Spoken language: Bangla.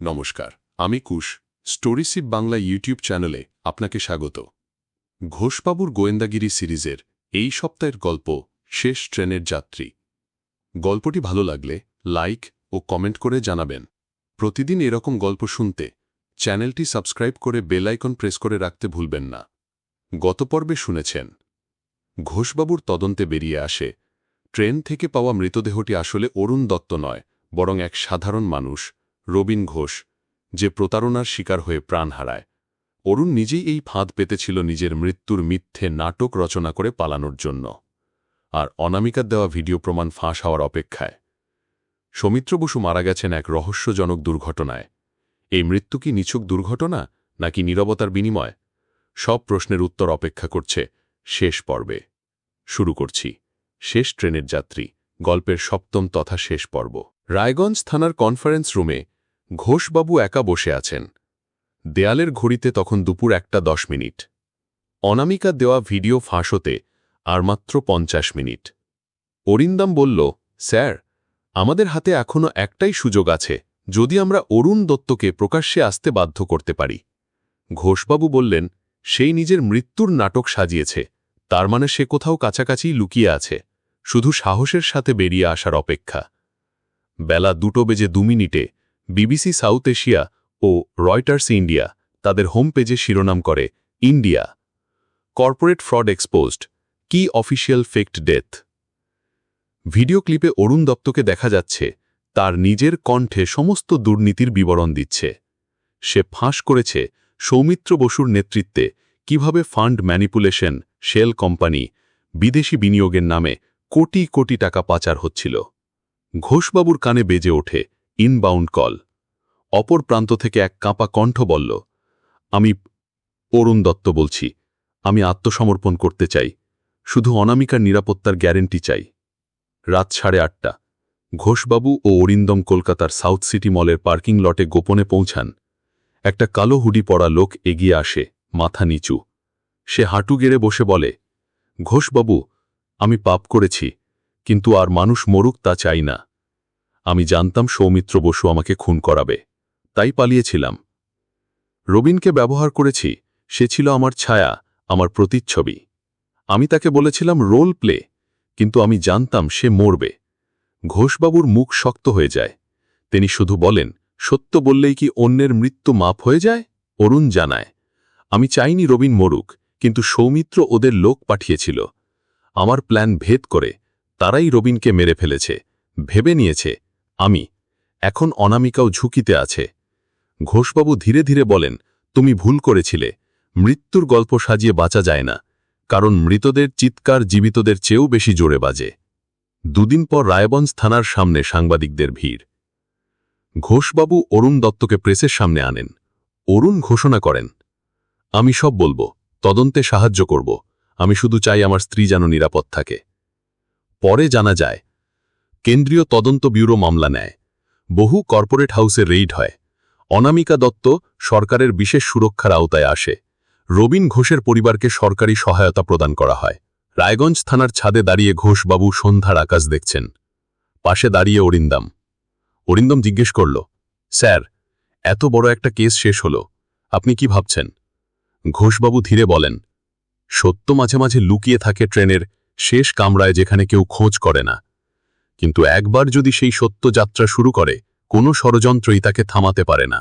নমস্কার, আমি কুশ। স্টোরিশিপ বাংলা ইউটিউব চ্যানেলে আপনাকে স্বাগত। ঘোষবাবুর গোয়েন্দাগিরি সিরিজের এই সপ্তাহের গল্প শেষ ট্রেনের যাত্রী। গল্পটি ভালো লাগলে লাইক ও কমেন্ট করে জানাবেন। প্রতিদিন এরকম গল্প শুনতে চ্যানেলটি সাবস্ক্রাইব করে বেল আইকন প্রেস করে রাখতে ভুলবেন না। গত পর্বে শুনেছেন, ঘোষবাবুর তদন্তে বেরিয়ে আসে ট্রেন থেকে পাওয়া মৃতদেহটি আসলে অরুণ দত্ত নয়, বরং এক সাধারণ মানুষ, রবিন ঘোষ, যে প্রতারণার শিকার হয়ে প্রাণ হারায়। অরুণ নিজেই এই ফাঁদ পেতেছিল নিজের মৃত্যুর মিথ্যে নাটক রচনা করে পালানোর জন্য, আর অনামিকার দেওয়া ভিডিও প্রমাণ ফাঁস হওয়ার অপেক্ষায়। সৌমিত্র বসু মারা গেছেন এক রহস্যজনক দুর্ঘটনায়। এই মৃত্যু কি নিছক দুর্ঘটনা নাকি নীরবতার বিনিময়? সব প্রশ্নের উত্তর অপেক্ষা করছে শেষ পর্বে। শুরু করছি শেষ ট্রেনের যাত্রী গল্পের সপ্তম তথা শেষ পর্ব। রায়গঞ্জ থানার কনফারেন্স রুমে ঘোষবাবু একা বসে আছেন। দেয়ালের ঘড়িতে তখন দুপুর 1:10। অনামিকা দেওয়া ভিডিও ফাঁস হতে আর মাত্র 50 মিনিট। অরিন্দম বলল, স্যার, আমাদের হাতে এখনও একটাই সুযোগ আছে, যদি আমরা অরুণ দত্তকে প্রকাশ্যে আসতে বাধ্য করতে পারি। ঘোষবাবু বললেন, সেই নিজের মৃত্যুর নাটক সাজিয়েছে, তার মানে সে কোথাও কাছাকাছি লুকিয়ে আছে, শুধু সাহসের সাথে বেরিয়ে আসার অপেক্ষা। বেলা 2:02 বিবিসি সাউথ এশিয়া ও রয়টার্স ইন্ডিয়া তাদের হোম পেজে শিরোনাম করে, ইন্ডিয়া কর্পোরেট ফ্রড এক্সপোজড, কি অফিসিয়াল ফেকড ডেথ। ভিডিও ক্লিপে অরুণ দত্তকে দেখা যাচ্ছে তার নিজের কণ্ঠে সমস্ত দুর্নীতির বিবরণ দিচ্ছে। সে ফাঁস করেছে সৌমিত্র বসুর নেতৃত্বে কিভাবে ফান্ড ম্যানিপুলেশন, শেল কোম্পানি, বিদেশি বিনিয়োগের নামে কোটি কোটি টাকা পাচার হচ্ছিল। ঘোষবাবুর কানে বেজে ওঠে ইনবাউন্ড কল। অপর প্রান্ত থেকে এক কাঁপা কণ্ঠ বলল, আমি অরুণ দত্ত বলছি, আমি আত্মসমর্পণ করতে চাই, শুধু অনামিকার নিরাপত্তার গ্যারেন্টি চাই। রাত 8:30। ঘোষবাবু ও অরিন্দম কলকাতার সাউথ সিটি মলের পার্কিং লটে গোপনে পৌঁছান। একটা কালো হুডি পরা লোক এগিয়ে আসে, মাথা নিচু। সে হাঁটু গেড়ে বসে বলে, ঘোষবাবু, আমি পাপ করেছি, কিন্তু আর মানুষ মরুক তা চাই না। আমি জানতাম সৌমিত্র বসু আমাকে খুন করাবে, তাই পালিয়েছিলাম। রবিনকে ব্যবহার করেছি, সে ছিল আমার ছায়া, আমার প্রতিচ্ছবি। আমি তাকে বলেছিলাম রোল প্লে, কিন্তু আমি জানতাম সে মরবে। ঘোষবাবুর মুখ শক্ত হয়ে যায়। তিনি শুধু বলেন, সত্য বললেই কি অন্যের মৃত্যু মাপ হয়ে যায়? অরুণ জানায়, আমি চাইনি রবিন মরুক, কিন্তু সৌমিত্র ওদের লোক পাঠিয়েছিল। আমার প্ল্যান ভেদ করে তারাই রবিনকে মেরে ফেলেছে, ভেবে নিয়েছে আমি। এখন অনামিকাও ঝুঁকিতে আছে। ঘোষবাবু ধীরে ধীরে বলেন, তুমি ভুল করেছিলে। মৃত্যুর গল্প সাজিয়ে বাঁচা যায় না, কারণ মৃতদের চিৎকার জীবিতদের চেয়েও বেশি জোরে বাজে। 2 দিন পর রায়গঞ্জ থানার সামনে সাংবাদিকদের ভিড়। ঘোষবাবু অরুণ দত্তকে প্রেসের সামনে আনেন। অরুণ ঘোষণা করেন, আমি সব বলবো, তদন্তে সাহায্য করব, আমি শুধু চাই আমার স্ত্রী যেন নিরাপদ থাকে। পরে জানা যায়, কেন্দ্রীয় তদন্ত ব্যুরো মামলা নেয়। বহু কর্পোরেট হাউসে রেইড হয়। অনামিকা দত্ত সরকারের বিশেষ সুরক্ষার আওতায় আসে। রবিন ঘোষের পরিবারকে সরকারি সহায়তা প্রদান করা হয়। রায়গঞ্জ থানার ছাদে দাঁড়িয়ে ঘোষবাবু সন্ধ্যার আকাশ দেখছেন। পাশে দাঁড়িয়ে অরিন্দম। অরিন্দম জিজ্ঞেস করল, স্যার, এত বড় একটা কেস শেষ হলো, আপনি কি ভাবছেন? ঘোষবাবু ধীরে বলেন, সত্য মাঝে মাঝে লুকিয়ে থাকে ট্রেনের শেষ কামরায়, যেখানে কেউ খোঁজ করে না। কিন্তু একবার যদি সেই সত্য যাত্রা শুরু করে, কোনো ষড়যন্ত্রই তাকে থামাতে পারে না।